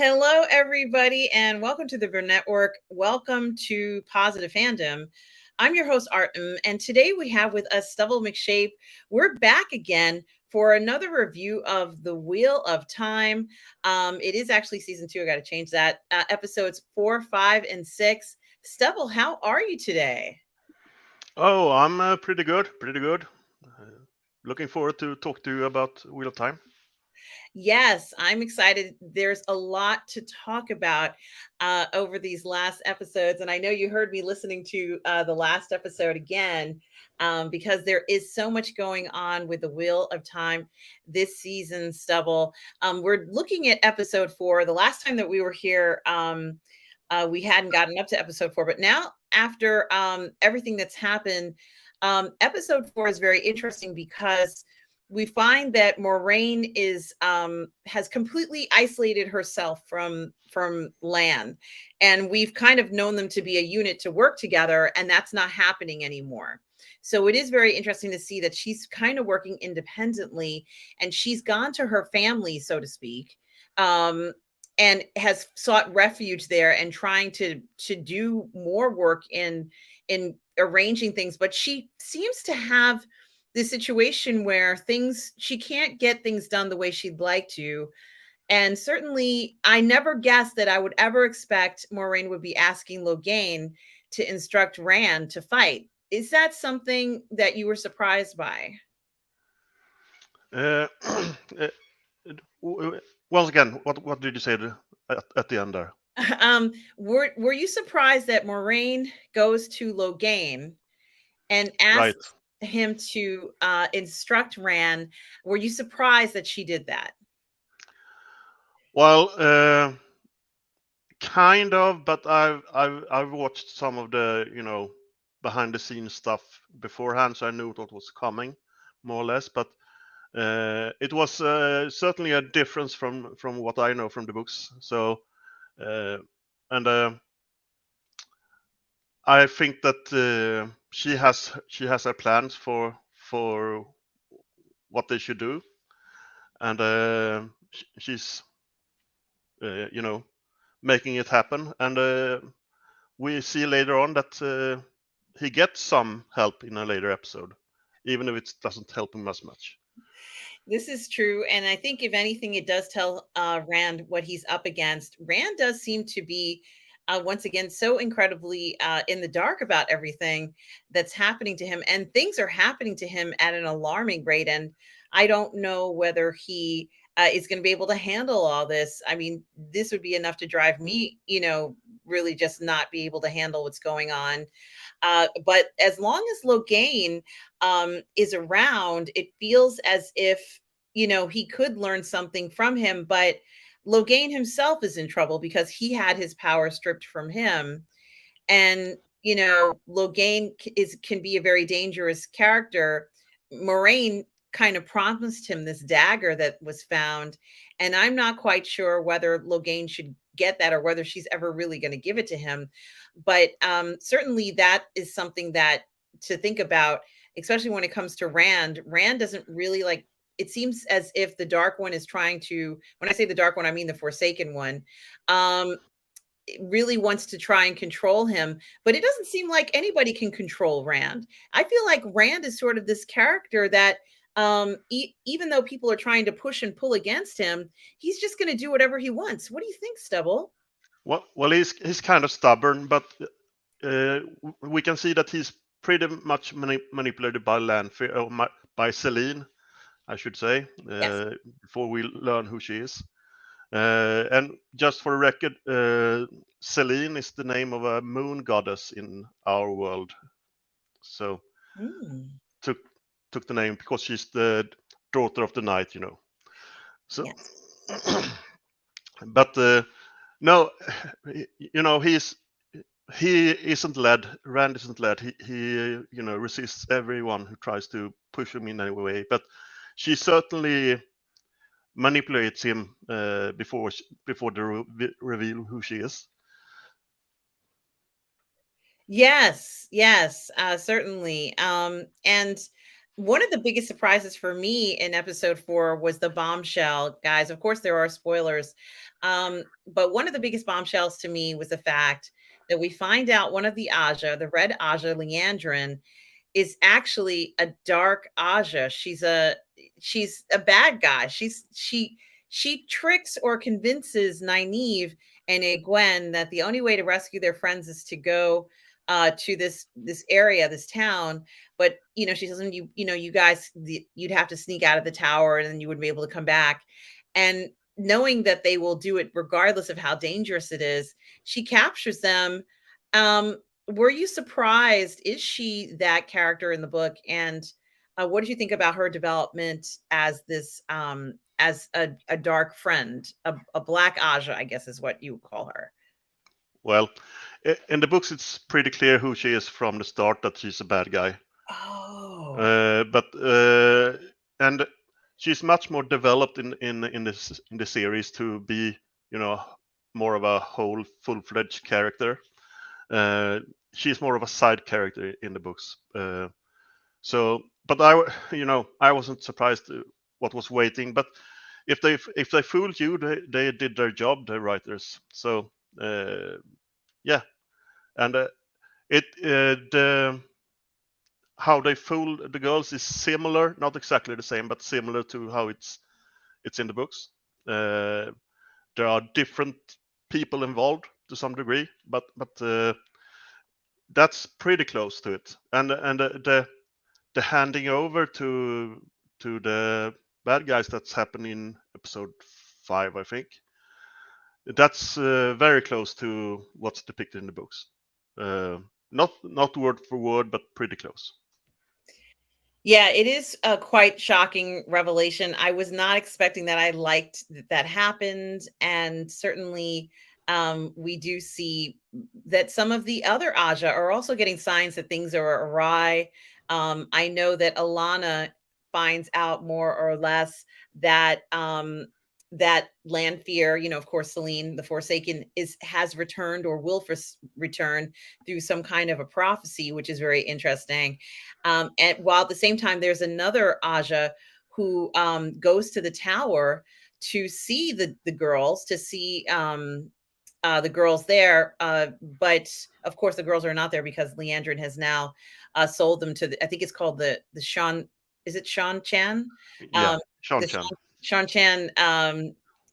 Hello, everybody, and welcome to the Burnettwork. Welcome to Positive Fandom. I'm your host, Artem, and today we have with us STUBBLE MCSHAVE. We're back again for another review of The Wheel of Time. It is actually season 2. I got to change that. Episodes 4, 5, and 6. STUBBLE, how are you today? Oh, I'm pretty good, pretty good. Looking forward to talk to you about Wheel of Time. Yes, I'm excited. There's a lot to talk about over these last episodes. And I know you heard me listening to the last episode again because there is so much going on with the Wheel of Time this season, STUBBLE. We're looking at episode 4. The last time that we were here, we hadn't gotten up to episode 4. But now, after everything that's happened, episode 4 is very interesting because we find that Moraine is has completely isolated herself from Lan, and we've kind of known them to be a unit to work together, and that's not happening anymore. So it is very interesting to see that she's kind of working independently, and she's gone to her family, so to speak, and has sought refuge there and trying to do more work in arranging things. But she seems to have the situation where she can't get things done the way she'd like to. And certainly I never guessed that I would ever expect Moraine would be asking Logain to instruct Rand to fight. Is that something that you were surprised by? Uh, Once again, what did you say at the end there? Were you surprised that Moraine goes to Logain and Right. asks him to instruct Rand? Were you surprised that she did that? Well, kind of, but I've watched some of the behind the scenes stuff beforehand, so I knew what was coming, more or less. But it was certainly a difference from what I know from the books. So and I think that she has her plans for what they should do, and she's making it happen. And we see later on that he gets some help in a later episode, even if it doesn't help him as much. This is true. And I think, if anything, it does tell Rand what he's up against. Rand does seem to be, once again, so incredibly in the dark about everything that's happening to him. And things are happening to him at an alarming rate. And I don't know whether he is going to be able to handle all this. I mean, this would be enough to drive me, really just not be able to handle what's going on. But as long as Logain is around, it feels as if, he could learn something from him. But Logain himself is in trouble because he had his power stripped from him. And, Logain can be a very dangerous character. Moraine kind of promised him this dagger that was found. And I'm not quite sure whether Logain should get that or whether she's ever really going to give it to him. But certainly that is something that to think about, especially when it comes to Rand. Rand doesn't really like. It seems as if the Dark One is trying to. When I say the Dark One, I mean the Forsaken One. Really wants to try and control him, but it doesn't seem like anybody can control Rand. I feel like Rand is sort of this character that even though people are trying to push and pull against him, he's just going to do whatever he wants. What do you think, Stubble? Well, he's kind of stubborn, but we can see that he's pretty much manipulated by Lanfear, or by Celine, I should say, Yes. before we learn who she is. And just for the record, Celine is the name of a moon goddess in our world. So took the name because she's the daughter of the night, So, Yes. but no, he isn't led. Rand isn't led. He resists everyone who tries to push him in any way. But she certainly manipulates him before the reveal who she is. Yes, certainly. And one of the biggest surprises for me in episode 4 was the bombshell, guys. Of course, there are spoilers. But one of the biggest bombshells to me was the fact that we find out one of the Aja, the red Aja, Leandrin, is actually a dark Aja. She's a bad guy. She tricks or convinces Nynaeve and Egwene that the only way to rescue their friends is to go to this area, this town. But she tells them, you guys, you'd have to sneak out of the tower, and then you would be able to come back. And knowing that they will do it regardless of how dangerous it is, she captures them. Were you surprised? Is she that character in the book? And what did you think about her development as this as a dark friend, a black Aja, I guess is what you would call her? Well, in the books, it's pretty clear who she is from the start, that she's a bad guy. Oh, But and she's much more developed in the series to be, more of a whole full-fledged character. She's more of a side character in the books. But I wasn't surprised what was waiting. But if they fooled you, they did their job, the writers. So yeah, and the how they fool the girls is similar, not exactly the same, but similar to how it's in the books. There are different people involved to some degree, but that's pretty close to it. And the handing over to the bad guys that's happened in episode 5, I think. That's very close to what's depicted in the books. Not word for word, but pretty close. Yeah, it is a quite shocking revelation. I was not expecting that. I liked that happened, and certainly we do see that some of the other Aja are also getting signs that things are awry. I know that Alana finds out more or less that that Lanfear, of course, Celine, the Forsaken, has returned or will return through some kind of a prophecy, which is very interesting. And while at the same time, there's another Aja who goes to the tower to see the girls, to see the girls there. But of course, the girls are not there because Leandrin has now sold them to I think it's called the Sean. Is it Sean Chan? Yeah, The Sean Chan. Sean Chan.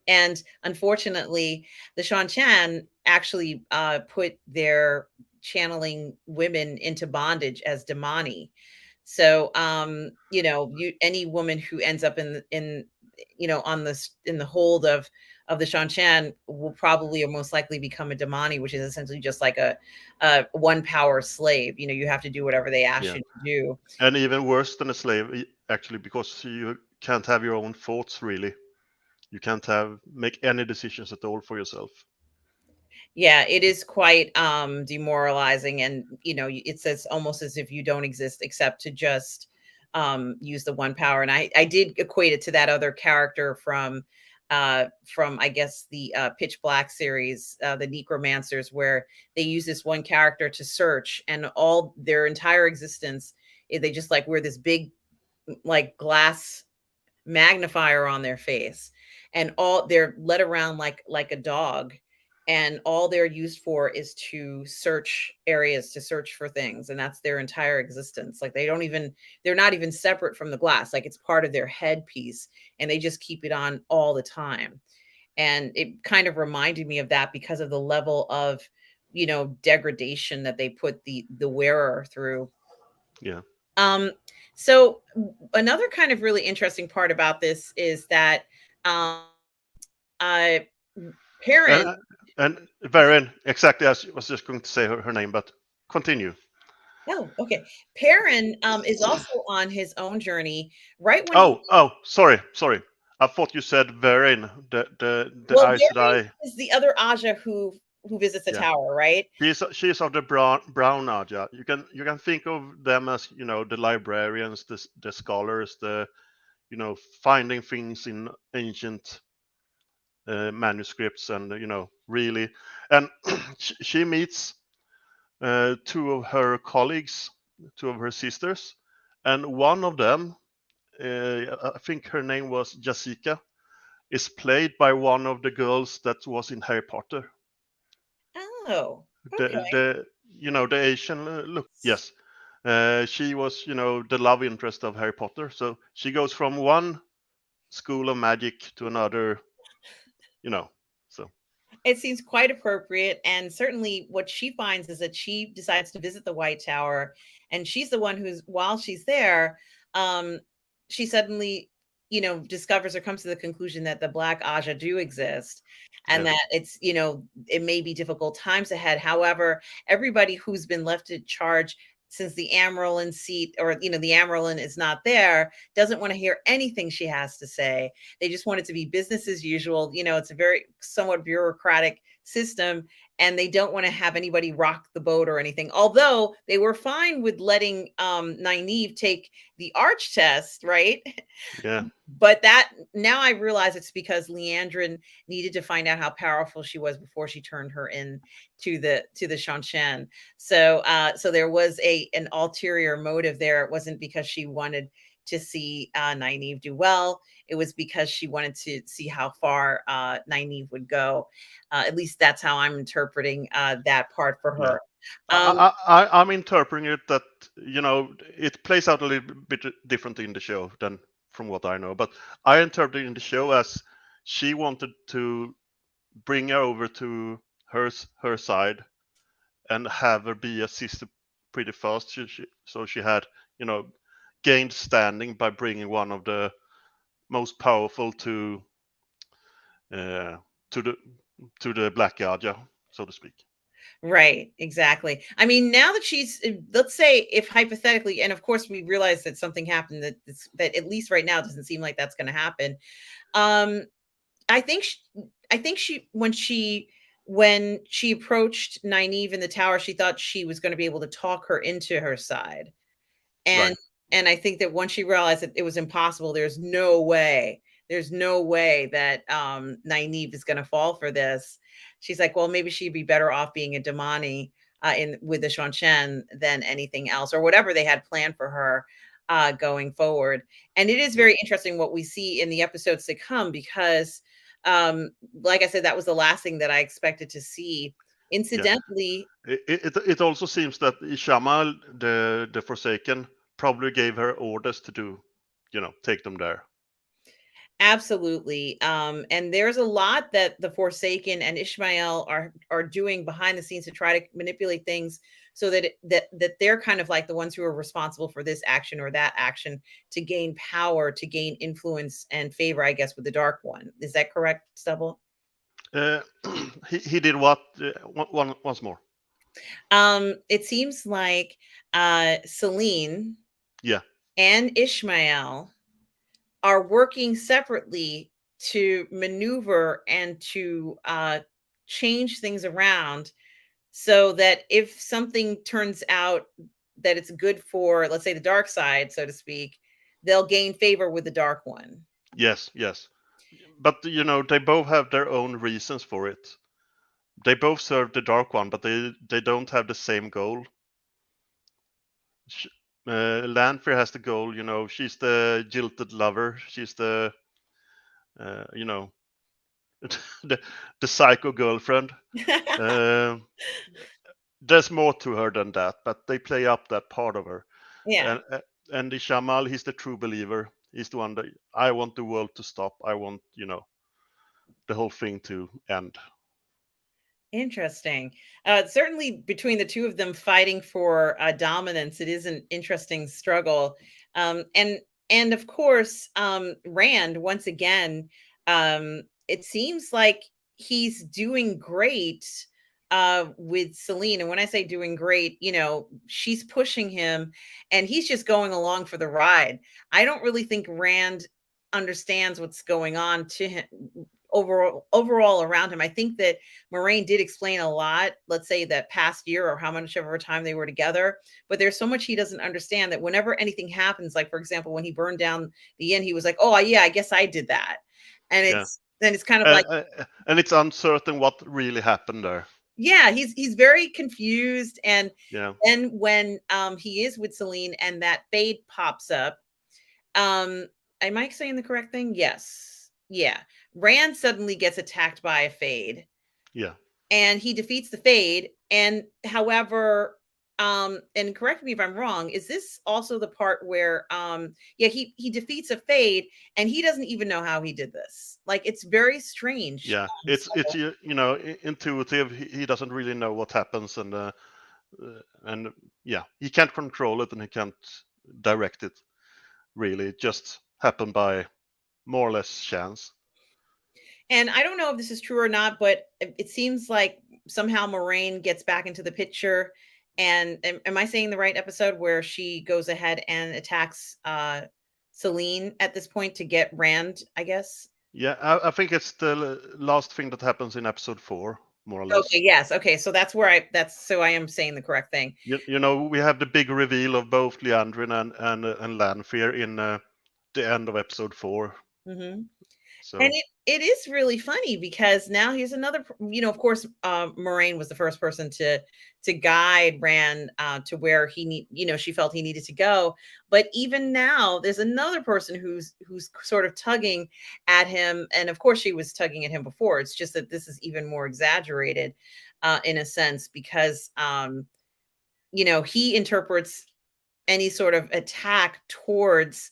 And unfortunately, the Sean Chan actually put their channeling women into bondage as Damani. So any woman who ends up on this in the hold of the Shan Chan will probably or most likely become a Damani, which is essentially just like a one power slave. You have to do whatever they ask Yeah, you to do. and even worse than a slave, actually, because you can't have your own thoughts really. You can't make any decisions at all for yourself. Yeah, it is quite demoralizing, and it's almost as if you don't exist except to just use the one power. And I did equate it to that other character from I guess the Pitch Black series, the Necromancers, where they use this one character to search, and all their entire existence they just like wear this big like glass magnifier on their face, and all they're led around like a dog, and all they're used for is to search areas, to search for things, and that's their entire existence. Like they're not even separate from the glass, like it's part of their headpiece, and they just keep it on all the time. And it kind of reminded me of that because of the level of degradation that they put the wearer through. Yeah. um so another kind of really interesting part about this is that um uh parent And Varen, exactly, as I was just going to say her name, but continue. oh, okay. Perrin is also on his own journey right when he Oh, sorry. I thought you said Varen, the well, Aes Perrin Sedai. is the other Aja who visits the Yeah, tower, right? she's of the brown Aja. You can think of them as the librarians, the scholars, the finding things in ancient manuscripts, and really, and she meets two of her colleagues, two of her sisters, and one of them, I think her name was Jessica, is played by one of the girls that was in Harry Potter. Oh, okay. The the Asian look. Yes, she was the love interest of Harry Potter. So she goes from one school of magic to another. So It seems quite appropriate. And certainly what she finds is that she decides to visit the White Tower. And she's the one who's, while she's there, um, she suddenly, discovers or comes to the conclusion that the Black Aja do exist and yeah, that it's, it may be difficult times ahead. However, everybody who's been left in charge since the Amarylline seat or, the Amarylline is not there, doesn't want to hear anything she has to say. They just want it to be business as usual. It's a very somewhat bureaucratic system, and they don't want to have anybody rock the boat or anything. Although they were fine with letting Nynaeve take the arch test, right? yeah, But that now I realize it's because Leandrin needed to find out how powerful she was before she turned her in to the Shanshan. So there was an ulterior motive there. It wasn't because she wanted to see Nynaeve do well. It was because she wanted to see how far Nynaeve would go. At least that's how I'm interpreting that part for yeah. her. Um, I'm interpreting it that it plays out a little bit different in the show than from what I know, but I interpreted in the show as she wanted to bring her over to her side and have her be a sister pretty fast. So she had gained standing by bringing one of the most powerful uh, to the Black Aja, so to speak. Right, exactly. I mean, now that let's say if hypothetically, and of course we realize that something happened that at least right now doesn't seem like that's going to happen. Um, I think, I think when she approached Nynaeve in the tower, she thought she was going to be able to talk her into her side, Right. and I think that once she realized that it was impossible, there's no way that Nynaeve is going to fall for this. She's like, well, maybe she'd be better off being a Damani in with the Shanshan than anything else, or whatever they had planned for her going forward. And it is Yeah. very interesting what we see in the episodes to come because, like I said, that was the last thing that I expected to see. Yeah. Incidentally, It also seems that Ishamal, the Forsaken, probably gave her orders to take them there. absolutely. And there's a lot that the Forsaken and Ishmael are doing behind the scenes to try to manipulate things so that that they're kind of like the ones who are responsible for this action or that action to gain power, to gain influence and favor, I guess, with the Dark One. Is that correct, Stubble? Uh, he did what? Once more. It seems like Celine Yeah. and Ishmael are working separately to maneuver and to change things around so that if something turns out that it's good for, let's say, the dark side, so to speak, they'll gain favor with the Dark One. Yes. Yes. But they both have their own reasons for it. They both serve the Dark One, but they don't have the same goal. Sh- Lanfear has the goal. She's the jilted lover. She's the uh, you know the psycho girlfriend. Uh, there's more to her than that, but they play up that part of her. Yeah. And the Shamal, he's the true believer. He's the one that I want the world to stop. I want the whole thing to end. Interesting. Certainly, between the two of them fighting for dominance, it is an interesting struggle. And of course, Rand once again. It seems like he's doing great with Celine, and when I say doing great, she's pushing him, and he's just going along for the ride. I don't really think Rand understands what's going on to him overall around him. I think that Moraine did explain a lot, let's say that past year or how much of a time they were together, but there's so much he doesn't understand that whenever anything happens, like for example, when he burned down the inn, he was like, oh yeah, I guess I did that. And Yeah, it's kind of like, and it's uncertain what really happened there. Yeah, he's very confused, and Yeah, then when he is with Celine and that fade pops up, um am I saying the correct thing? Yes. Yeah. Rand suddenly gets attacked by a fade yeah, and he defeats the fade, and however, and correct me if I'm wrong, is this also the part where yeah, he defeats a fade and he doesn't even know how he did this? Like, it's very strange. yeah. It's you know, intuitive. He doesn't really know what happens, and yeah, he can't control it and he can't direct it. Really, it just happened by more or less chance. And I don't know if this is true or not, but it seems like somehow Moraine gets back into the picture. And am I saying the right episode where she goes ahead and attacks Celine at this point to get Rand, I guess? Yeah, I think it's the last thing that happens in episode 4, more or less. Okay, yes. Okay, so that's where I am saying the correct thing. You know, we have the big reveal of both Leandrin and Lanfear in the end of episode 4. Hmm. And So it is really funny because now here's another, of course, Moraine was the first person to guide Rand to where she felt he needed to go. But even now, there's another person who's sort of tugging at him, and of course, she was tugging at him before. It's just that this is even more exaggerated, in a sense, because he interprets any sort of attack towards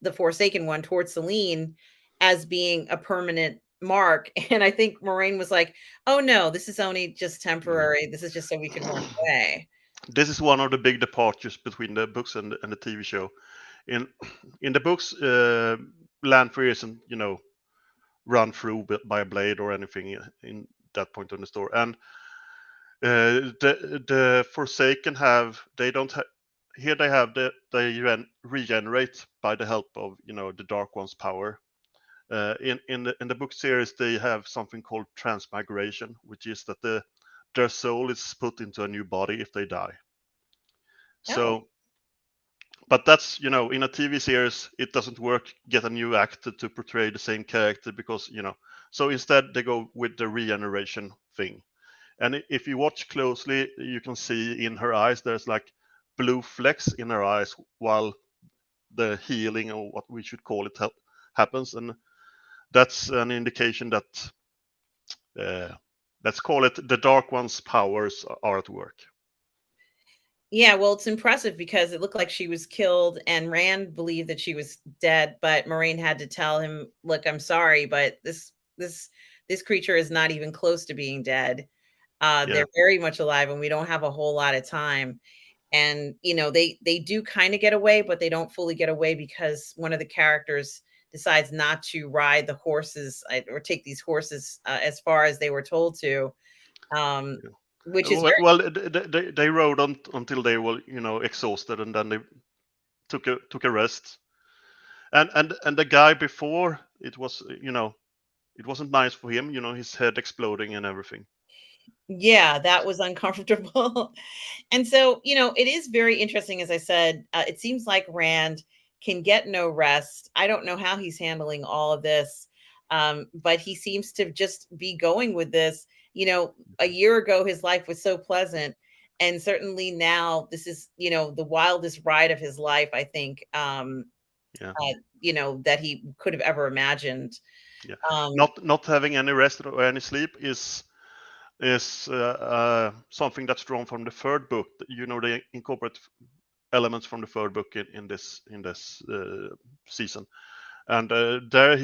the Forsaken One, towards Celine, as being a permanent mark. And I think Moraine was like, oh no, this is only just yeah. temporary, this is just so we can run away. This is one of the big departures between the books and the TV show. In in the books, Lanfear isn't, you know, run through by a blade or anything in that point in the story. And the Forsaken have they don't have here they have they regenerate by the help of, you know, the Dark One's power. In the book series, they have something called transmigration, which is that their soul is put into a new body if they die. Oh, So, but that's, you know, in a TV series, it doesn't work. Get a new actor to portray the same character because, you know. So instead, they go with the regeneration thing. And if you watch closely, you can see in her eyes there's like blue flecks in her eyes while the healing, or what we should call it, happens. And that's an indication that let's call it the Dark One's powers are at work. yeah, well, it's impressive because it looked like she was killed and Rand believed that she was dead, but Moraine had to tell him, look, I'm sorry, but this creature is not even close to being dead. Yeah, They're very much alive and we don't have a whole lot of time. And they do kind of get away, but they don't fully get away because one of the characters decides not to ride the horses, or take these horses as far as they were told to, um, yeah. which is Well, they rode on until they were, you know, exhausted, and then they took a rest. And the guy before, it was, you know, it wasn't nice for him, you know, his head exploding and everything. yeah, that was uncomfortable. And so, it is very interesting. As I said, it seems like Rand can get no rest. I don't know how he's handling all of this, but he seems to just be going with this. A year ago, his life was so pleasant. And certainly now, this is, the wildest ride of his life, I think, Yeah, that he could have ever imagined. yeah. Um, Not having any rest or any sleep is something that's drawn from the third book. You know, they incorporate elements from the third book in this season, and there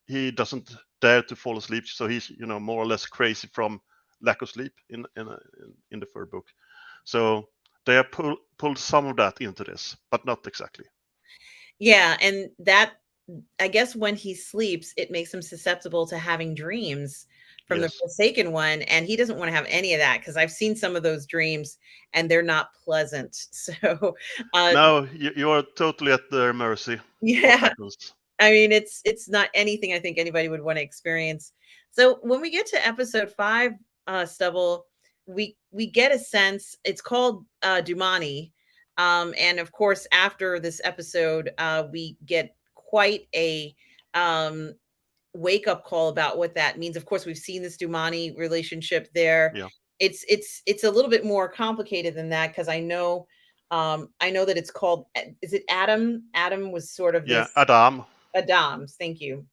he doesn't dare to fall asleep, so he's, you know, more or less crazy from lack of sleep in the third book. So they have pulled some of that into this, but not exactly. yeah. And that, I guess when he sleeps, it makes him susceptible to having dreams from the Yes. Forsaken One, and he doesn't want to have any of that because I've seen some of those dreams and they're not pleasant. So, Now you are totally at their mercy. What yeah, happens? I mean, it's not anything I think anybody would want to experience. So when we get to episode 5, Stubble, we get a sense. It's called Dumani, and of course, after this episode, we get quite a um, wake-up call about what that means. Of course, we've seen this Dumani relationship there. Yeah. It's a little bit more complicated than that, because I know that it's called, is it Adam? Adam was sort of Yeah, this Adam. Adams, thank you,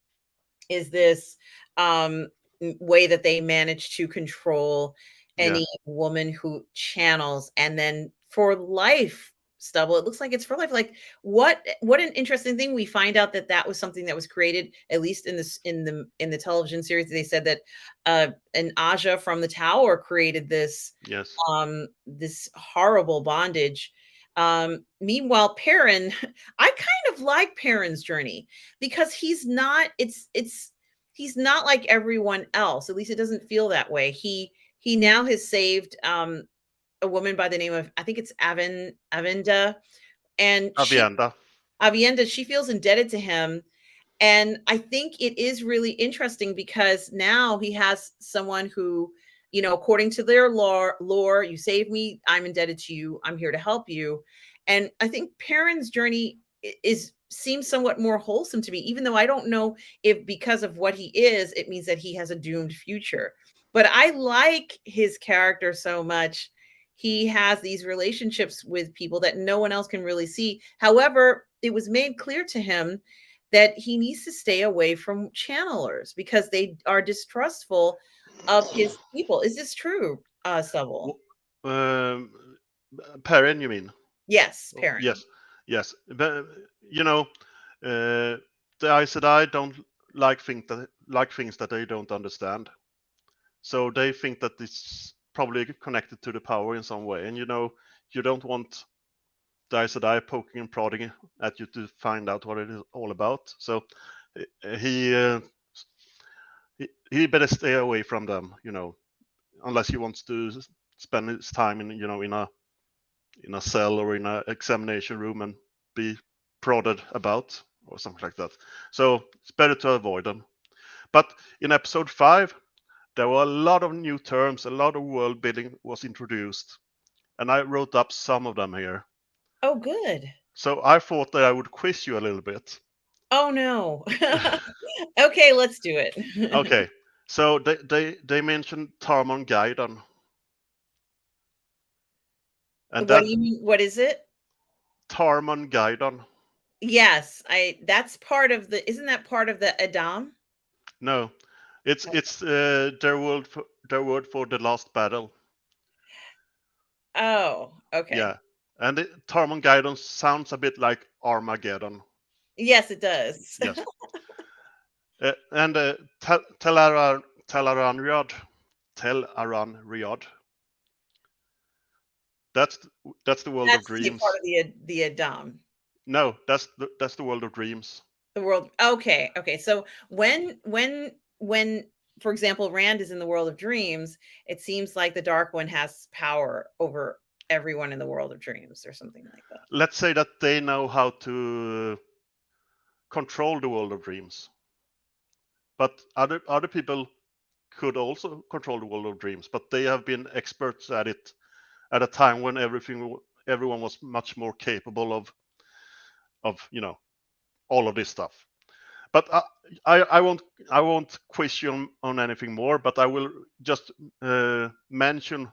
is this way that they manage to control Yeah. any woman who channels, and then for life, Stubble, it looks like it's for life. Like, what an interesting thing. We find out that that was something that was created, at least in this in the television series. They said that an Aja from the tower created Yes. this horrible bondage. Meanwhile, Perrin, I kind of like Perrin's journey, because he's not like everyone else. At least it doesn't feel that way. He now has saved a woman by the name of, I think it's Avinda, and Avienda. She feels indebted to him. And I think it is really interesting, because now he has someone who, according to their lore, you saved me, I'm indebted to you, I'm here to help you. And I think Perrin's journey seems somewhat more wholesome to me, even though I don't know if, because of what he is, it means that he has a doomed future. But I like his character so much. He has these relationships with people that no one else can really see. However, it was made clear to him that he needs to stay away from channelers, because they are distrustful of his people. Is this true, Stubble? Um, Perrin, you mean? Yes, Oh, Perrin. yes, yes. But the Aes Sedai don't like things that they don't understand. So they think that it's probably connected to the power in some way. And you don't want the Aes Sedai poking and prodding at you to find out what it is all about. So he he better stay away from them. Unless he wants to spend his time in a cell or in an examination room and be prodded about or something like that. So it's better to avoid them. But in episode 5, there were a lot of new terms, a lot of world building was introduced, and I wrote up some of them here. Oh, good. So I thought that I would quiz you a little bit. Oh, no. Okay, let's do it. Okay, so they mentioned Tarmon Gaidon, and What that do you mean? What is it? Tarmon Gaidon. Yes, that's part of isn't that part of the Adam? No, it's their word for the last battle. Oh, okay. Yeah, and Tarmon Gaidon sounds a bit like Armageddon. Yes, it does. Yes, and Telaran Riyadh, That's the world of That's the part dreams. of the Adam. No, that's the world of dreams. The world. Okay, okay. So when, for example, Rand is in the world of dreams, it seems like the Dark One has power over everyone in the world of dreams, or something like that. Let's say that they know how to control the world of dreams, but other people could also control the world of dreams, but they have been experts at it at a time when everyone was much more capable of all of this stuff. But I won't quiz you on anything more, but I will just mention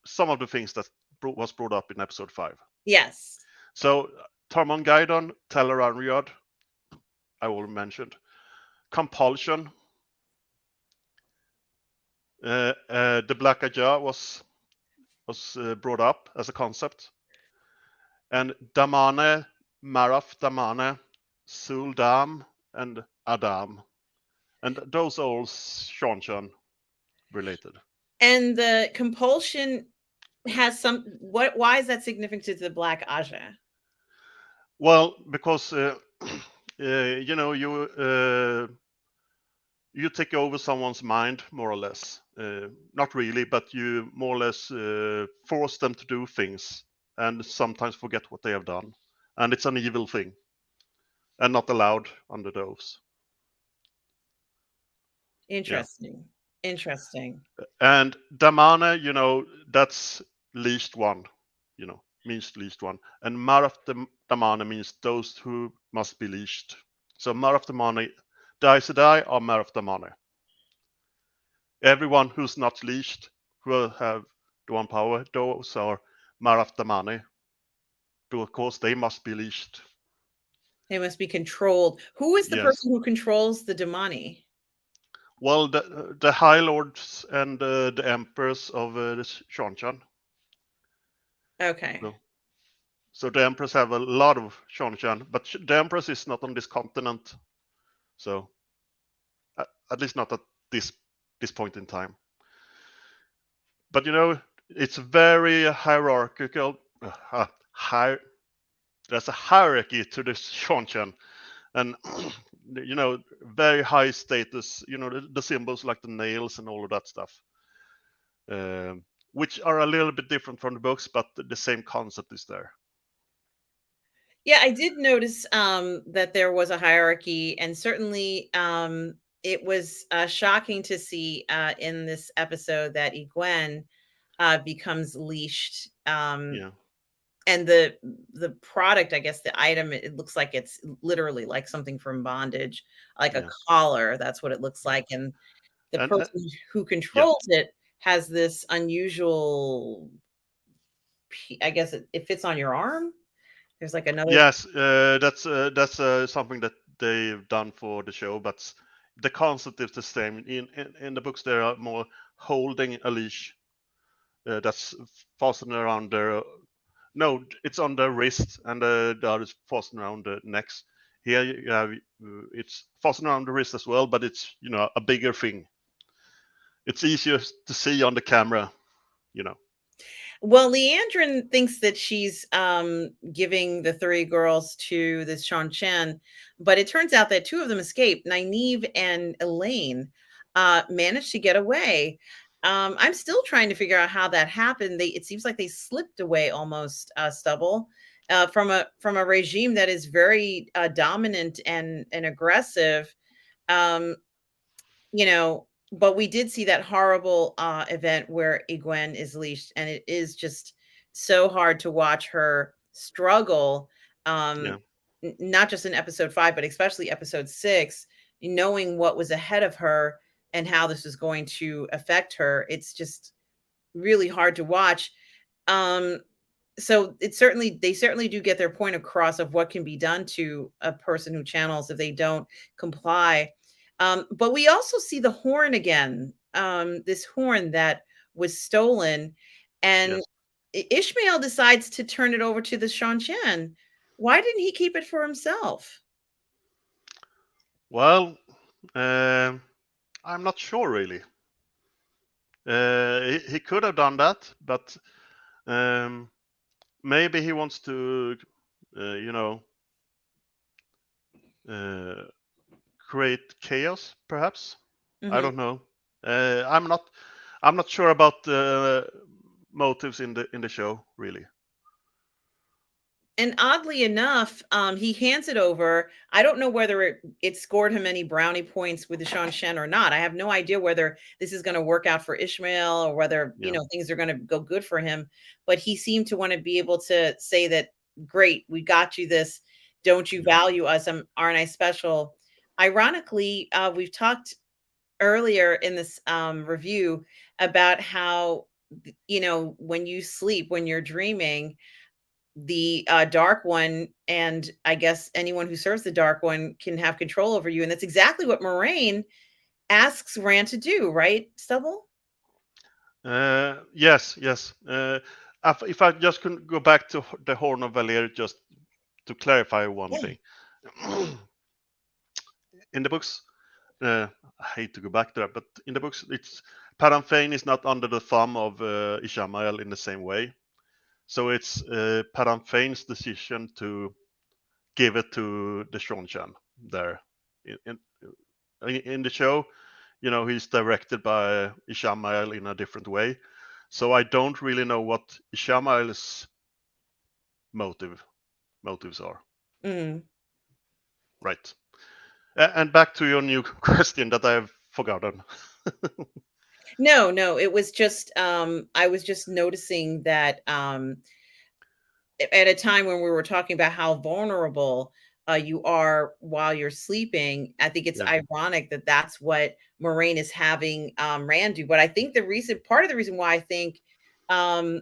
some of the things that was brought up in episode 5. Yes. So Tarmon Gaidon, Teleran Riyadh, I already mentioned. Compulsion. The Black Aja was brought up as a concept. And Damane, Maraf Damane, Suldam, and Adam. And those are all Seanchan related. And the compulsion has why is that significant to the Black Aja? Well, because you take over someone's mind more or less. Not really, but you more or less force them to do things and sometimes forget what they have done. And it's an evil thing and not allowed under those. Interesting. Yeah. Interesting. And Damane, that's least one, means least one. And Maraf Damane means those who must be leashed. So Maraf the Aes Sedai are Mer of the Money. Everyone who's not leashed, who have the one power, those are Mer of the Money. Because they must be leashed. They must be controlled. Who is the Yes. person who controls the Damani? Well, the High Lords and the Emperors of the Seanchan. Okay. So the Emperors have a lot of Seanchan, but the Empress is not on this continent. So at least not at this point in time. But it's very hierarchical. There's a hierarchy to the Seanchan, and very high status. The symbols like the nails and all of that stuff, which are a little bit different from the books, but the same concept is there. Yeah, I did notice that there was a hierarchy, and certainly it was shocking to see in this episode that Egwene becomes leashed. Yeah. And the product, I guess the item, it looks like it's literally like something from bondage, like a collar. That's what it looks like. And the person who controls it has this unusual, I guess it fits on your arm. There's like another. Yes, that's something that they've done for the show, but the concept is the same. In the books, they are more holding a leash that's fastened around their. No, it's on the wrist, and the other is fastened around the necks. Here you have it's fastened around the wrist as well, but it's a bigger thing. It's easier to see on the camera. Well, Leandrin thinks that she's giving the 3 girls to this Seanchan, but it turns out that 2 of them escaped. Nynaeve and Elaine managed to get away. I'm still trying to figure out how that happened. It seems like they slipped away almost, Stubble, from a regime that is very dominant and aggressive. Um, but we did see that horrible event where Egwene is leashed, and it is just so hard to watch her struggle. Not just in episode 5, but especially episode 6, knowing what was ahead of her and how this is going to affect her. It's just really hard to watch. So they certainly do get their point across of what can be done to a person who channels if they don't comply. But we also see the horn again, this horn that was stolen, and Ishmael decides to turn it over to the Seanchan. Why didn't he keep it for himself? Well, I'm not sure really. He could have done that, but maybe he wants to, create chaos, perhaps. I don't know. I'm not sure about the motives in the show, really. And oddly enough, he hands it over. I don't know whether it scored him any brownie points with the Seanchan or not. I have no idea whether this is going to work out for Ishmael or whether things are going to go good for him. But he seemed to want to be able to say that, great, we got you this. Don't you value us? Aren't I special? Ironically, we've talked earlier in this review about how when you sleep, when you're dreaming, the Dark One, and I guess anyone who serves the Dark One, can have control over you. And that's exactly what Moiraine asks Rand to do, right, Stubble? Yes. If I just can go back to the Horn of Valyr, just to clarify one thing. In the books, I hate to go back there, but in the books, it's Paramfane is not under the thumb of Ishamael in the same way. So it's Paramfane's decision to give it to the Seanchan there. In the show, he's directed by Ishamael in a different way. So I don't really know what Ishamael's motives are. Right. And back to your new question that I've forgotten. No, it was just I was just noticing that at a time when we were talking about how vulnerable you are while you're sleeping. I think it's Yeah. ironic that that's what Moraine is having Rand do. But I think part of the reason why I think um,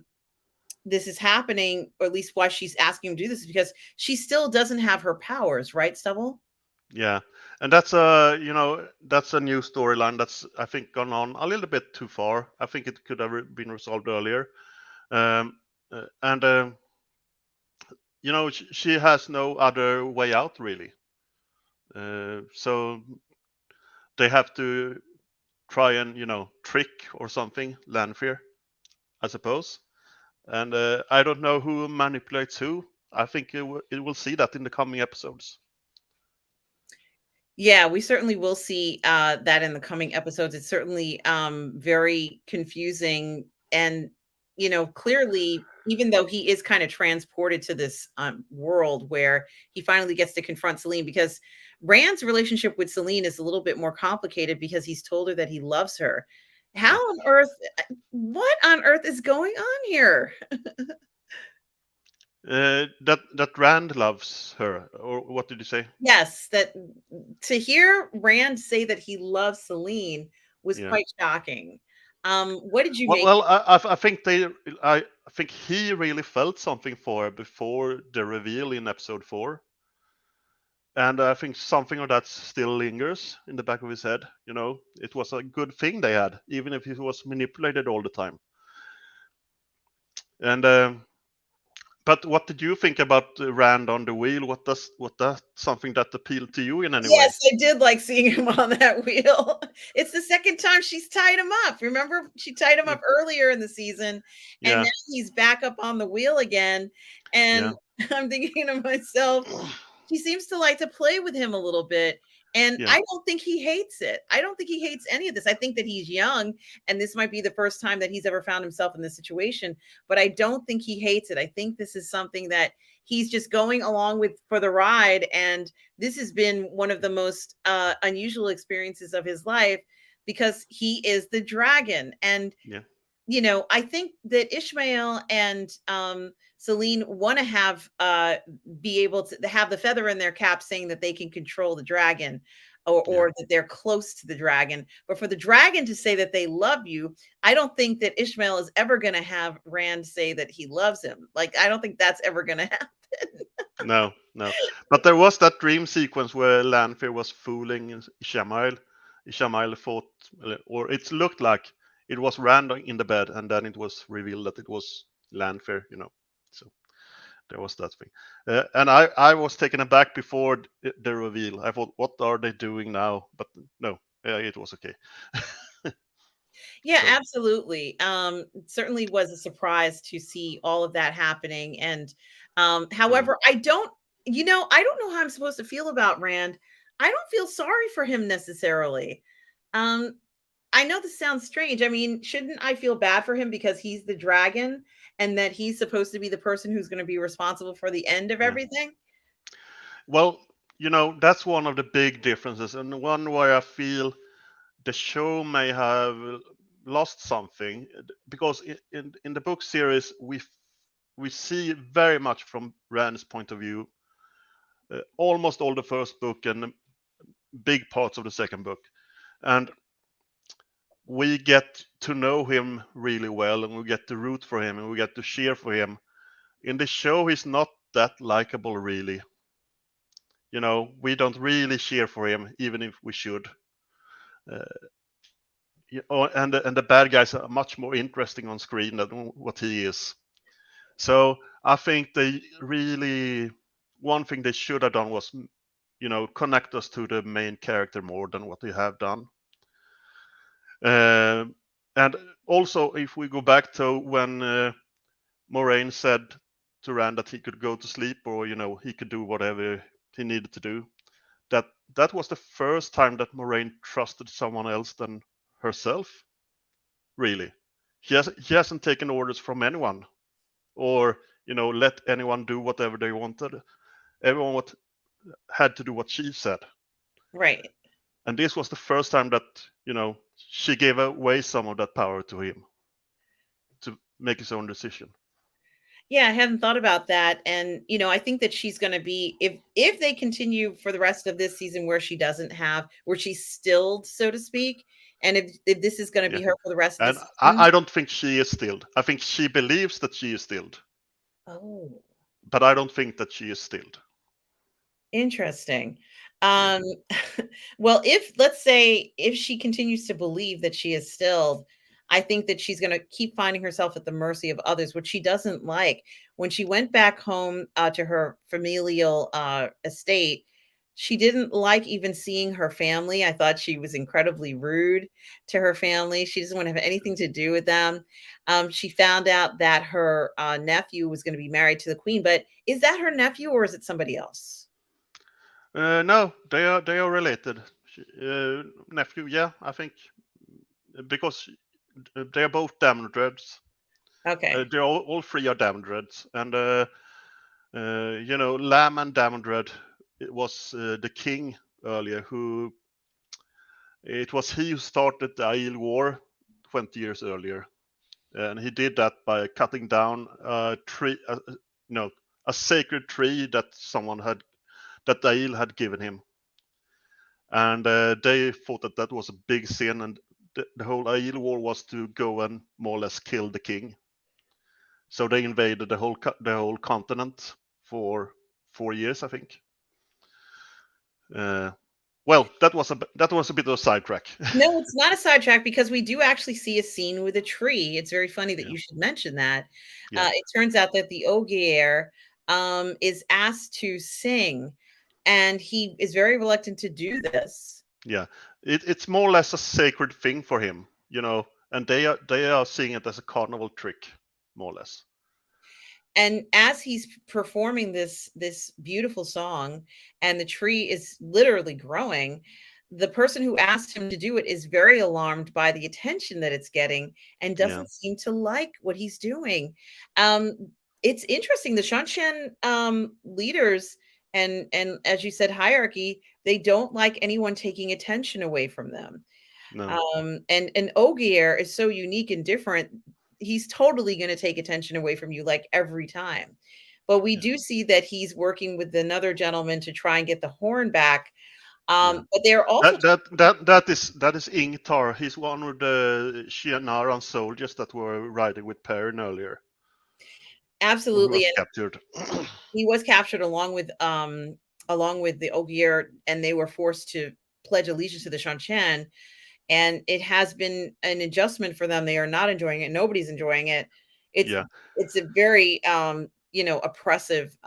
this is happening, or at least why she's asking him to do this, is because she still doesn't have her powers, right, Stubble? Yeah, and that's a that's a new storyline that's, I think, gone on a little bit too far. I think it could have been resolved earlier. And she has no other way out really. So they have to try and trick or something Lanfear, I suppose. And I don't know who manipulates who. I think it will see that in the coming episodes. Yeah, we certainly will see that in the coming episodes. It's certainly very confusing. And, clearly, even though he is kind of transported to this world where he finally gets to confront Celine, because Rand's relationship with Celine is a little bit more complicated because he's told her that he loves her. How Yeah. on earth, what on earth is going on here? That Rand loves her, or what did you say? Yes, that to hear Rand say that he loves Celine was Yeah. quite shocking. What did you Well, make? well, I think I think he really felt something for her before the reveal in episode 4, and I think something of that still lingers in the back of his head. It was a good thing they had, even if he was manipulated all the time. And but what did you think about Rand on the wheel? What that something that appealed to you in any way? Yes, I did like seeing him on that wheel. It's the second time she's tied him up. Remember, she tied him Yeah, up earlier in the season, and yeah, now he's back up on the wheel again. yeah, And I'm thinking to myself, he seems to like to play with him a little bit. And yeah, I don't think he hates it. I don't think he hates any of this. I think that he's young and this might be the first time that he's ever found himself in this situation, but I don't think he hates it. I think this is something that he's just going along with for the ride. And this has been one of the most unusual experiences of his life because he is the dragon. And yeah, I think that Ishmael and Celine want to have be able to have the feather in their cap saying that they can control the dragon yeah. or that they're close to the dragon. But for the dragon to say that they love you, I don't think that Ishmael is ever going to have Rand say that he loves him. Like, I don't think that's ever going to happen. No, no. But there was that dream sequence where Lanfear was fooling Ishamael. Ishamael thought, or it looked like it was Rand in the bed, and then it was revealed that it was Lanfear. So there was that thing. And I was taken aback before the reveal. I thought, what are they doing now? But no, it was okay. Yeah, So, absolutely. Certainly was a surprise to see all of that happening. And mm, however, I don't know how I'm supposed to feel about Rand. I don't feel sorry for him necessarily. Um, I know this sounds strange. I mean, shouldn't I feel bad for him because he's the dragon and that he's supposed to be the person who's going to be responsible for the end of yeah. everything? Well, that's one of the big differences, and one where I feel the show may have lost something, because in the book series we see very much from Rand's point of view, almost all the first book and big parts of the second book, and we get to know him really well, and we get to root for him, and we get to cheer for him. In the show, he's not that likable, really. We don't really cheer for him, even if we should. Uh, and the bad guys are much more interesting on screen than what he is. So I think they really, one thing they should have done was, connect us to the main character more than what they have done. Uh, and also, if we go back to when Moraine said to Rand that he could go to sleep, or he could do whatever he needed to do, that that was the first time that Moraine trusted someone else than herself. Really, he hasn't taken orders from anyone, or let anyone do whatever they wanted. Everyone had to do what she said, Right. and this was the first time that she gave away some of that power to him to make his own decision. Yeah, I hadn't thought about that, and, I think that she's gonna be if they continue for the rest of this season where she's stilled, so to speak, and if this is gonna Yeah, be her for the rest of the and season. I don't think she is stilled. I think she believes that she is stilled, Oh. but I don't think that she is stilled. Interesting. Yeah, Um, well, if let's say if she continues to believe that she is stilled, I think that she's going to keep finding herself at the mercy of others, which she doesn't like. When she went back home to her familial estate, she didn't like even seeing her family. I thought she was incredibly rude to her family. She doesn't want to have anything to do with them. She found out that her nephew was going to be married to the queen, but is that her nephew or is it somebody else? no, they are related. Nephew, yeah, I think because they are both Damdreds. Okay. They're all three are Damdreds, and Lamb and Damdred, it was the king earlier who it was he who started the Aiel War 20 years earlier, and he did that by cutting down a tree, no, a sacred tree that Aiel had given him, and they thought that that was a big sin, and the whole Aiel War was to go and more or less kill the king. So they invaded the whole continent for 4 years, I think. Uh, well, that was a bit of a sidetrack. No, it's not a sidetrack because we do actually see a scene with a tree. It's very funny that Yeah, you should mention that. yeah, It turns out that the Ogier is asked to sing, and he is very reluctant to do this. yeah. It's more or less a sacred thing for him, and they are seeing it as a carnival trick, more or less. And as he's performing this beautiful song and the tree is literally growing, the person who asked him to do it is very alarmed by the attention that it's getting and Yeah, doesn't seem to like what he's doing. um it's interesting, the Shanshan leaders and as you said, hierarchy, they don't like anyone taking attention away from them. no, And Ogier is so unique and different. He's totally going to take attention away from you like every time. But we yeah, do see that he's working with another gentleman to try and get the horn back. yeah. But they're also That is Ingtar. He's one of the Shianaran soldiers that were riding with Perrin earlier, who absolutely, was and captured. he was captured along with the Ogier, and they were forced to pledge allegiance to the Shanshan. And it has been an adjustment for them. They are not enjoying it. Nobody's enjoying it. It's Yeah, it's a very oppressive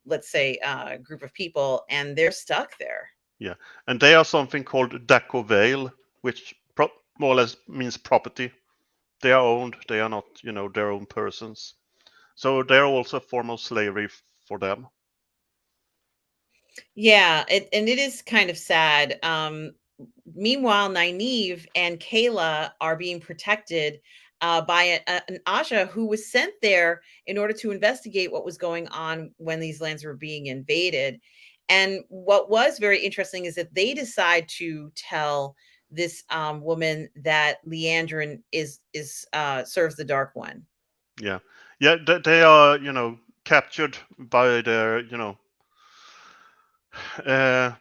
let's say group of people, and they're stuck there. yeah. And they are something called Daco Vale, which more or less means property. They are owned. They are not, their own persons. So they're also a form of slavery for them. Yeah, and it is kind of sad. Meanwhile, Nynaeve and Kayla are being protected by an Aja who was sent there in order to investigate what was going on when these lands were being invaded. And what was very interesting is that they decide to tell this woman that Leandrin is serves the Dark One. Yeah, yeah. They are, captured by their, uh,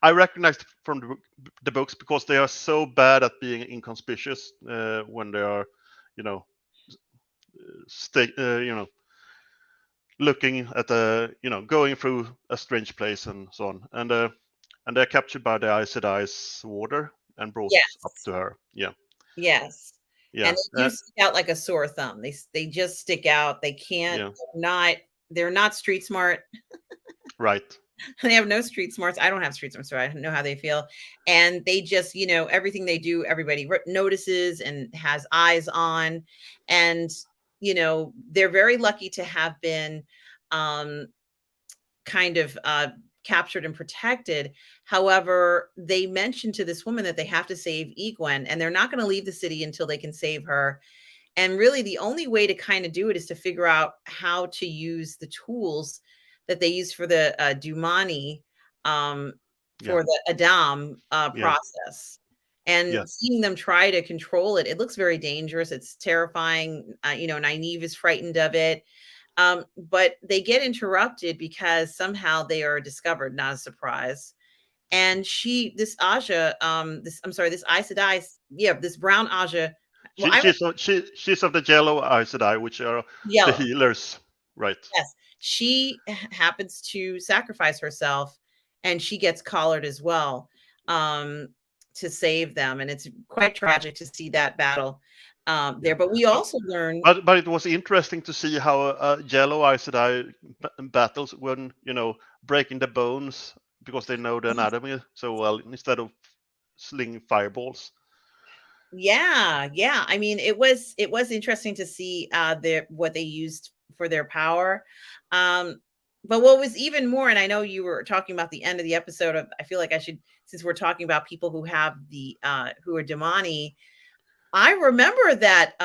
I recognized from the books because they are so bad at being inconspicuous when they are, you know, stay, looking at going through a strange place and so on, and they're captured by the Aes Sedai's warder and brought up Yes. to her. Yeah, Yes. And yeah, they do stick out like a sore thumb. They just stick out. They can't, yeah, they're not street smart. right, They have no street smarts. I don't have street smarts, so I don't know how they feel. And they just, everything they do, everybody notices and has eyes on. And, they're very lucky to have been um, kind of captured and protected. However, they mentioned to this woman that they have to save Egwene, and they're not going to leave the city until they can save her. And really, the only way to kind of do it is to figure out how to use the tools that they use for the Dumani, yeah, for the Adam yeah, process. and Yeah. seeing them try to control it, it looks very dangerous. It's terrifying. Nynaeve is frightened of it. But they get interrupted because somehow they are discovered, not a surprise. And this Aja, this Aes Sedai, yeah, this brown Aja. Well, She's of the yellow Aes Sedai, which are the yellow. healers, right? Yes, she happens to sacrifice herself, and she gets collared as well, to save them, and it's quite tragic to see that battle Yeah. there. But we also learn, But it was interesting to see how yellow Aes Sedai battles when breaking the bones because they know the anatomy so well instead of slinging fireballs. yeah. I mean, it was interesting to see what they used for their power. But what was even more, and I know you were talking about the end of the episode of, I feel like I should, since we're talking about people who have who are Damani, I remember that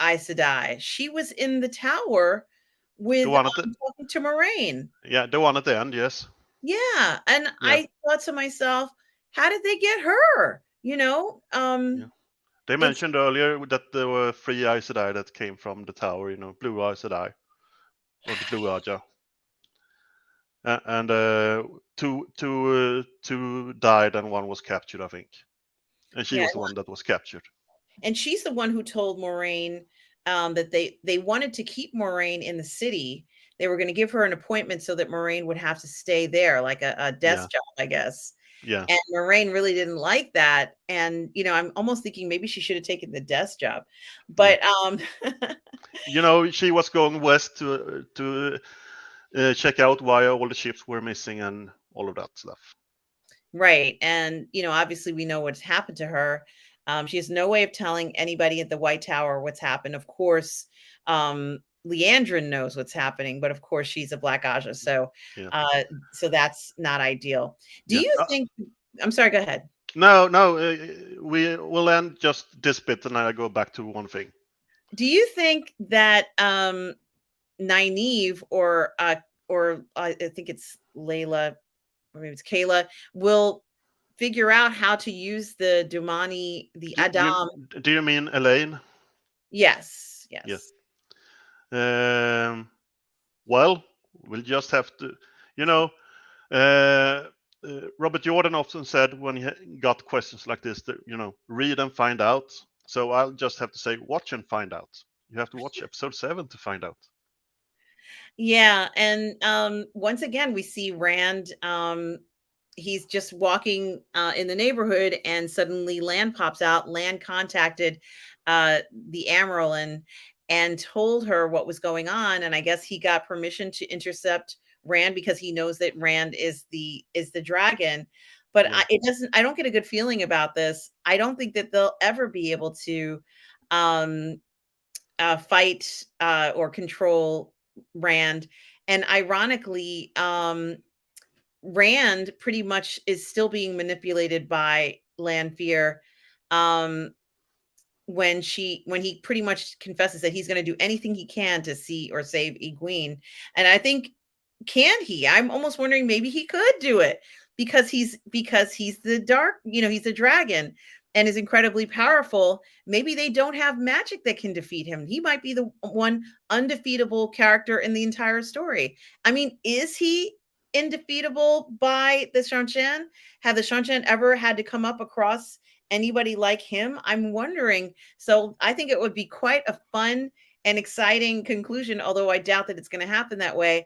Aes Sedai. She was in the tower The with one at the talking to Moraine. the one at the end, yes. Yeah, and Yeah, I thought to myself, how did they get her? yeah. They It's mentioned earlier that there were 3 Aes Sedai that came from the tower, blue Aes Sedai or the blue Aja. And two died and one was captured, I think. And she yeah, was the one that was captured. and she's the one who told Moraine that they wanted to keep Moraine in the city. They were going to give her an appointment so that Moraine would have to stay there, like a Yeah, desk job, I guess. yeah, And Moraine really didn't like that. And I'm almost thinking maybe she should have taken the desk job. yeah. But She was going west to check out why all the ships were missing and all of that stuff. right. And obviously we know what's happened to her. She has no way of telling anybody at the White Tower what's happened. Of course, Leandrin knows what's happening, but of course she's a Black Aja, so Yeah, so that's not ideal. Do yeah. you think? I'm sorry. Go ahead. No, no. We will end just this bit, and I go back to one thing. Do you think that Nynaeve or I think it's Layla, or maybe it's Kayla, will figure out how to use the Dumani, the Do, do Adam? you do you mean Elaine? Yes, Yes. yes. Well, we'll just have to, you know. Uh, Robert Jordan often said when he got questions like this that read and find out. So I'll just have to say watch and find out. You have to watch episode 7 to find out. Yeah, and once again we see Rand. He's just walking in the neighborhood, and suddenly Lan pops out. Lan contacted the Amyrlin and told her what was going on, and I guess he got permission to intercept Rand because he knows that Rand is the dragon. But Yeah, I don't get a good feeling about this. I don't think that they'll ever be able to um fight or control Rand. And ironically, Rand pretty much is still being manipulated by Lanfear, um, when he pretty much confesses that he's going to do anything he can to see or save Egwene. And I think, can he? I'm almost wondering maybe he could do it because he's the dark, he's a dragon and is incredibly powerful. Maybe they don't have magic that can defeat him. He might be the one undefeatable character in the entire story. I mean, is he indefeatable by the Shanshan? Have the Shanshan ever had to come up across anybody like him? I'm wondering. So I think it would be quite a fun and exciting conclusion, although I doubt that it's going to happen that way,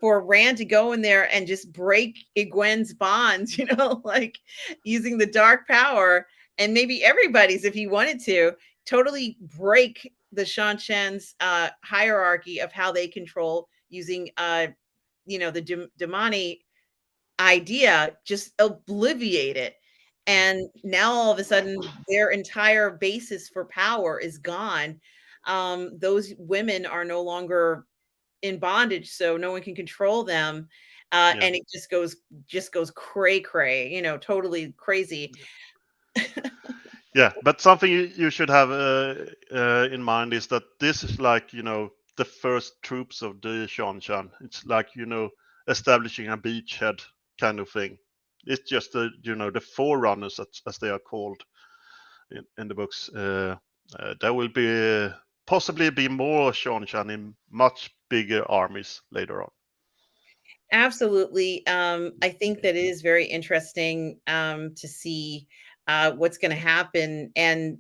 for Rand to go in there and just break Egwene's bonds, like using the dark power, and maybe everybody's, if he wanted to, totally break the Shanshan's hierarchy of how they control using the Damani idea, just obliviate it. And now all of a sudden their entire basis for power is gone. Those women are no longer in bondage, so no one can control them. yeah, And it just goes cray cray, totally crazy. yeah. But something you should have in mind is that this is like the first troops of the Shanshan. It's like establishing a beachhead kind of thing. It's just the the forerunners as they are called. in the books. There will be possibly be more Sean-chan in much bigger armies later on. Absolutely. I think that it is very interesting to see what's going to happen. And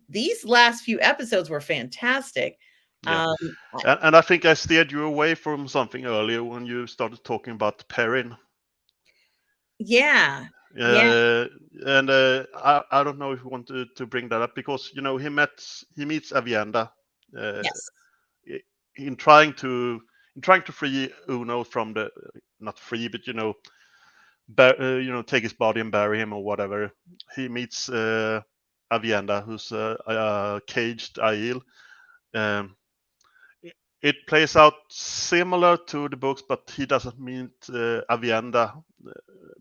these last few episodes were fantastic. Yeah, Um, and I think I steered you away from something earlier when you started talking about Perrin. yeah, yeah, And I don't know if you want to bring that up because he meets Avienda yes. i- in trying to free Uno from the not free but take his body and bury him or whatever. He meets Avienda, who's a caged Aiel. Um, it plays out similar to the books, but he doesn't meet Avienda.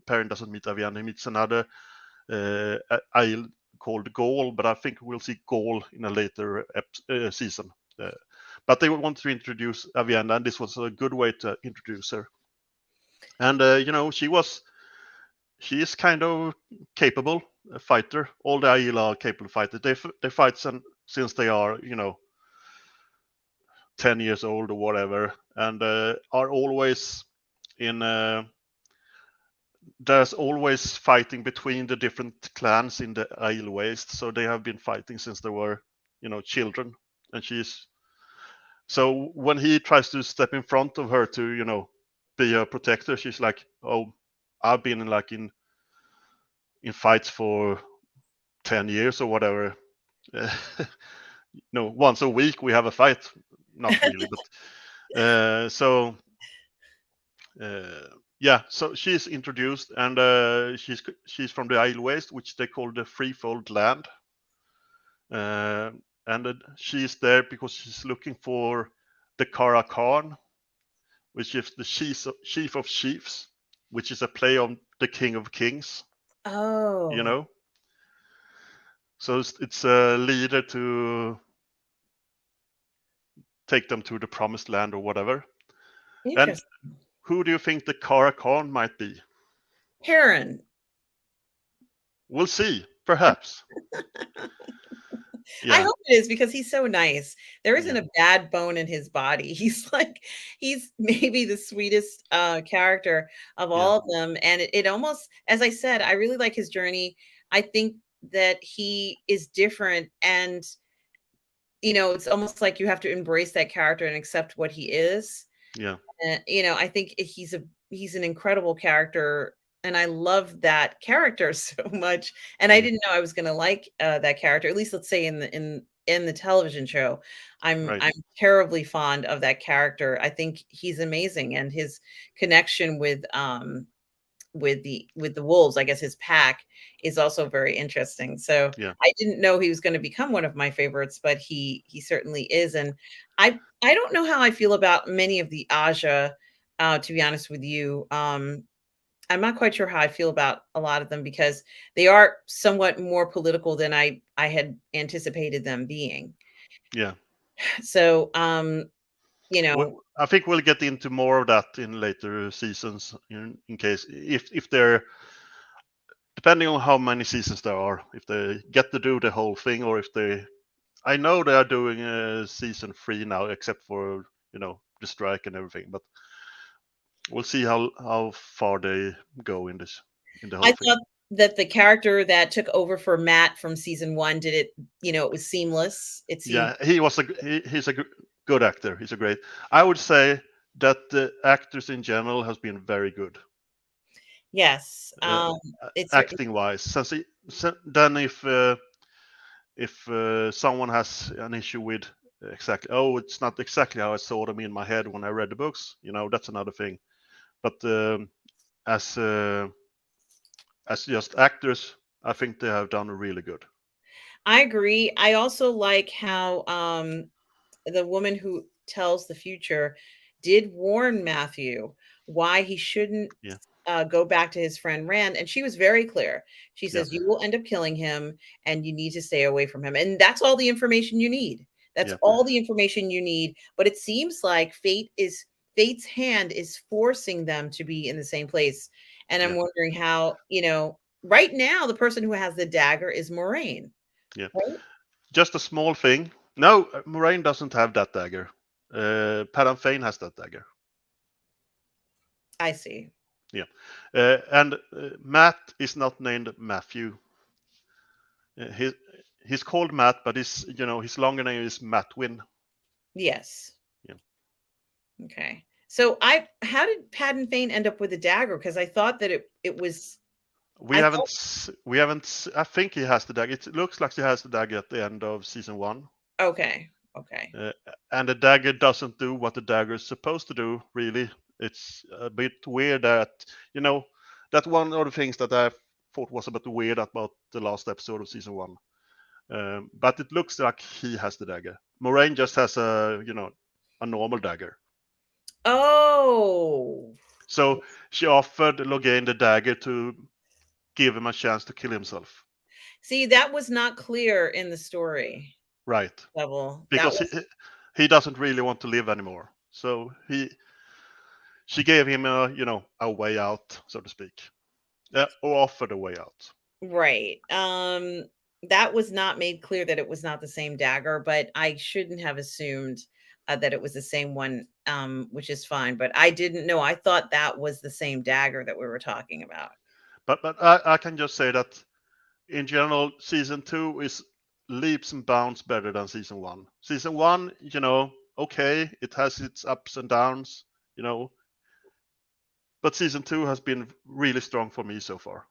Perrin doesn't meet Avienda. He meets another Aiel called Gaul, but I think we'll see Gaul in a later season. But they want to introduce Avienda, and this was a good way to introduce her. And she is kind of capable a fighter. All the Aiel are capable fighters. They fight since they are 10 years old or whatever, and are always in. There's always fighting between the different clans in the Isle Waste, so they have been fighting since they were, children. And so when he tries to step in front of her to, be a protector, she's like, "Oh, I've been in fights for 10 years or whatever. Once a week we have a fight." Not really, but so yeah, so she's introduced, and she's from the Isle Waste, which they call the Freefold Land, and she's there because she's looking for the Kara Khan, which is the chief of chiefs, which is a play on the King of Kings. You Oh, know, so it's a leader to take them to the Promised Land or whatever. And interesting. who do you think the Kara Khan might be? Perrin. We'll see, perhaps. I Yeah, hope it is because he's so nice. There isn't yeah, a bad bone in his body. He's maybe the sweetest character of yeah, all of them. And it almost, as I said, I really like his journey. I think that he is different, and it's almost like you have to embrace that character and accept what he is. yeah, I think he's an incredible character, and I love that character so much. And I yeah. didn't know I was going to like that character. At least, let's say in the television show, Right. I'm terribly fond of that character. I think he's amazing, and his connection with the wolves, I guess his pack, is also very interesting. So Yeah, I didn't know he was going to become one of my favorites, but he certainly is. And I don't know how I feel about many of the Aja, to be honest with you. I'm not quite sure how I feel about a lot of them because they are somewhat more political than I had anticipated them being. yeah. So you Well, know, I think we'll get into more of that in later seasons, in case if they're depending on how many seasons there are, if they get to do the whole thing, or if they. I know they are doing season 3 now, except for the strike and everything, but we'll see how far they go in the I whole thing. thought that the character that took over for Matt from season 1 did it, it was seamless. It seemed Yeah, he's a good actor. He's a great. I would say that the actors in general has been very good. yes. uh, It's Acting wise. Then if someone has an issue with exactly, oh, it's not exactly how I saw them in my head when I read the books, that's another thing. But as as just actors, I think they have done really good. I agree. I also like how the woman who tells the future did warn Matthew why he shouldn't Yeah, go back to his friend Rand. And she was very clear. She yeah, says, "You will end up killing him and you need to stay away from him." And that's all the information you need. That's yeah, all the information you need. But it seems like fate's hand is forcing them to be in the same place. And I'm yeah, wondering how, right now, the person who has the dagger is Moraine. Yeah. right? Just a small thing. No, Moraine doesn't have that dagger. Padam Fane has that dagger. I see. Yeah. And Matt is not named Matthew. He he's called Matt, but his longer name is Matwin. Yes. Yeah. Okay. So how did Padden Fane end up with a dagger? Because I thought that it was We I haven't thought s- we haven't. s- I think he has the dagger. It looks like he has the dagger at the end of season 1. okay. Okay. Uh, and the dagger doesn't do what the dagger is supposed to do, really. It's a bit weird that one of the things that I thought was a bit weird about the last episode of season 1. But it looks like he has the dagger. Moraine just has a normal dagger. Oh. So she offered Logain the dagger to give him a chance to kill himself. See, that was not clear in the story Right. level. That Because he, was he doesn't really want to live anymore. So she gave him a way out, so to speak. Or offered a way out. right. That was not made clear that it was not the same dagger, but I shouldn't have assumed that it was the same one, which is fine. But I didn't know. I thought that was the same dagger that we were talking about. But I can just say that in general, season 2 is leaps and bounds better than season 1. Season 1, okay, it has its ups and downs, you know, but season 2 has been really strong for me so far.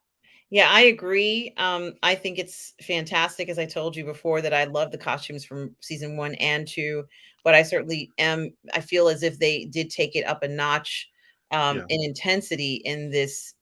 Yeah, I agree. I think it's fantastic, as I told you before, that I love the costumes from season 1 and 2, but I certainly am I feel as if they did take it up a notch, Yeah. in intensity in this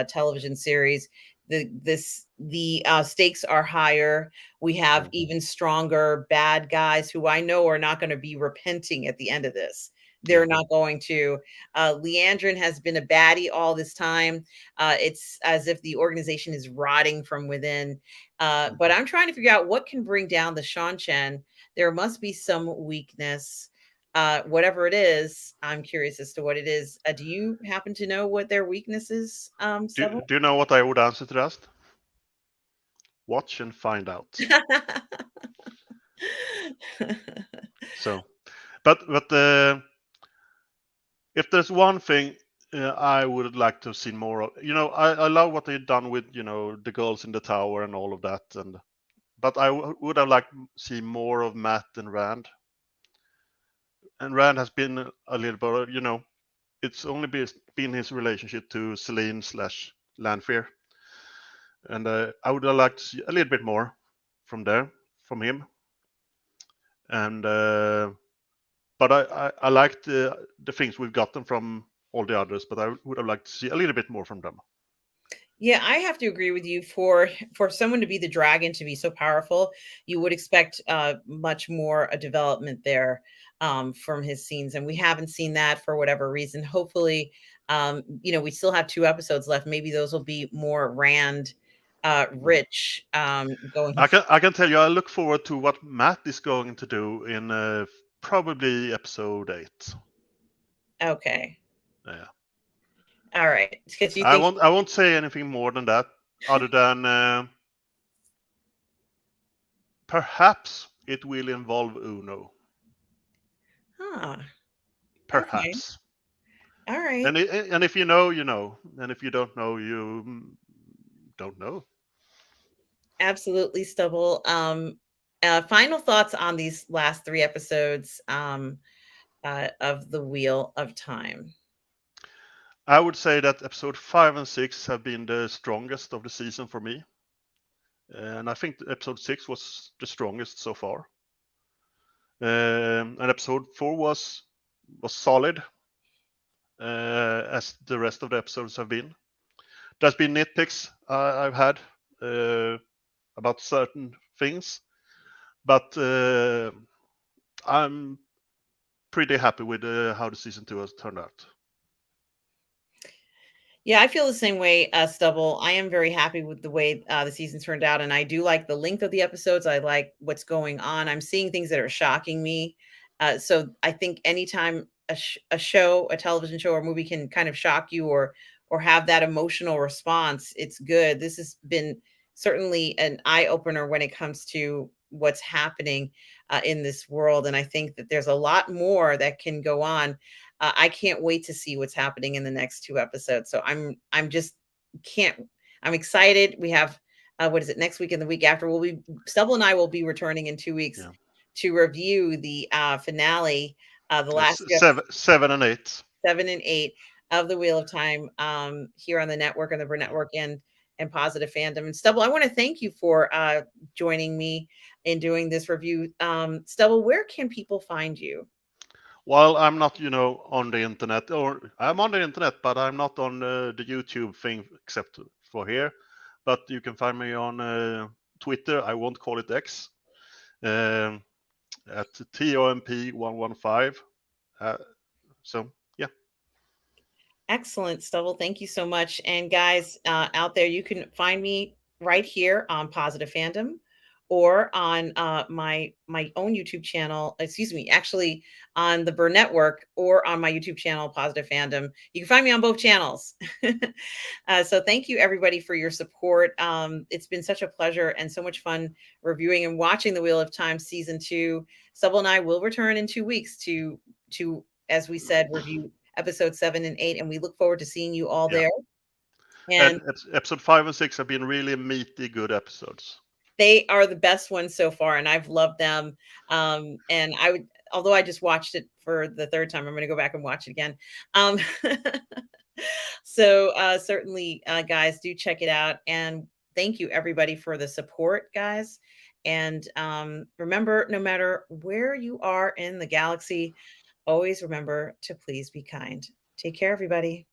television series. The stakes are higher. We have Yeah. even stronger bad guys who I know are not gonna be repenting at the end of this. They're Yeah. not going to. Leandrin has been a baddie all this time. It's as if the organization is rotting from within. But I'm trying to figure out what can bring down the Shanshan. There must be some weakness. Whatever it is, I'm curious as to what it is. Do you happen to know what their weakness is, Do you know what I would answer to that? Watch and find out. So, but if there's one thing I would like to see more of, I love what they've done with the girls in the tower and all of that, but I would have liked to see more of Matt and Rand. And Rand has been a little bit, it's only been his relationship to Celine slash Lanfear, and I would have liked to see a little bit more from him. And but I liked the things we've gotten from all the others, but I would have liked to see a little bit more from them. Yeah, I have to agree with you. For someone to be the dragon, to be so powerful, you would expect much more a development there, from his scenes, and we haven't seen that for whatever reason. Hopefully, we still have 2 episodes left. Maybe those will be more Rand rich, going. I can tell you, I look forward to what Matt is going to do in probably episode 8. Okay, Yeah. all right, because you I think. won't say anything more than that, other than perhaps it will involve Uno. Huh. Okay. Perhaps. All And right. and if you know, you know, and if you don't know, you don't know. Absolutely, Stubble. Final thoughts on these last 3 episodes, of the Wheel of Time. I would say that episode 5 and 6 have been the strongest of the season for me, and I think episode 6 was the strongest so far. And episode 4 was solid, as the rest of the episodes have been. There's been nitpicks I've had about certain things, but I'm pretty happy with how the season 2 has turned out. Yeah, I feel the same way, Stubble. I am very happy with the way the season turned out, and I do like the length of the episodes. I like what's going on. I'm seeing things that are shocking me. So I think anytime a show, a television show or movie can kind of shock you or have that emotional response, it's good. This has been certainly an eye opener when it comes to what's happening in this world. And I think that there's a lot more that can go on. I can't wait to see what's happening in the next 2 episodes. So I'm just can't. I'm excited. We have what is it, next week and the week after? We'll be Stubble and I will be returning in 2 weeks Yeah. to review the finale, the last It's 7 and 8. 7 and 8 of the Wheel of Time here on the network and the Burnettwork and Positive Fandom. And Stubble, I want to thank you for joining me in doing this review. Stubble, where can people find you? Well, I'm not, on the internet, or I'm on the internet, but I'm not on the YouTube thing except for here. But you can find me on Twitter. I won't call it X. At TOMP115. So, yeah. Excellent, Stubble. Thank you so much. And guys out there, you can find me right here on Positive Fandom or on my own YouTube channel. Excuse me, actually on the Burnettwork or on my YouTube channel, Positive Fandom. You can find me on both channels. So thank you everybody for your support. It's been such a pleasure and so much fun reviewing and watching the Wheel of Time season 2. Stubble and I will return in 2 weeks to as we said, review episode 7 and 8, and we look forward to seeing you all Yeah. there. And And episode 5 and 6 have been really meaty, good episodes. they are the best ones so far, and I've loved them. And I would, although I just watched it for the third time, I'm going to go back and watch it again. Um, so certainly, guys, do check it out. And thank you everybody for the support, guys. And remember, no matter where you are in the galaxy, always remember to please be kind. Take care, everybody.